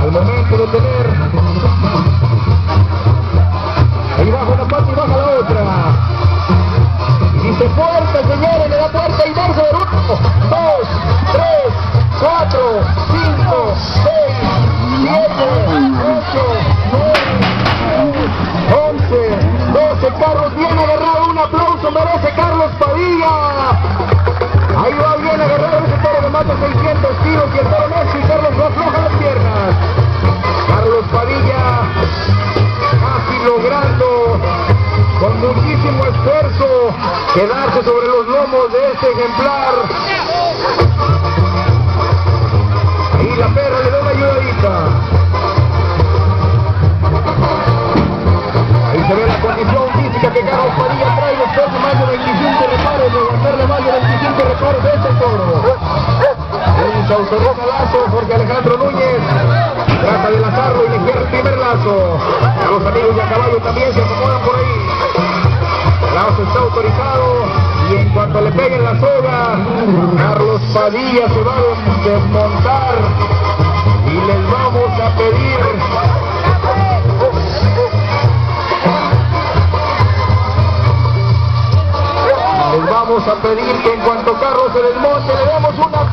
Al momento de tener ahí baja una parte y baja la otra. Y dice fuerte, señores, le da fuerte y darse de 1, 2, 3, 4, 5, 6, 7, 8, 9, 11, 12. Carlos bien agarrado, un aplauso merece Carlos Padilla. Ahí va bien agarrado ese toro de más de 600 kilos y el toro Messi. Carlos no afloja las piernas. Carlos Padilla casi logrando con muchísimo esfuerzo quedarse sobre los lomos de este ejemplar. Ahí la perra le da una ayudadita. Ahí se ve la condición física que Carlos Padilla trae después de más de 25 reparos, de aguantarle más de 25 reparos de este toro. Un se autoriza lazo porque Alejandro Núñez trata de lazarlo y le quiere el primer lazo. Los amigos de a caballo también se acomodan por ahí. El lazo está autorizado y en cuanto le peguen la soga, Carlos Padilla se va a desmontar y les vamos a pedir que en cuanto Carlos se desmonte le demos una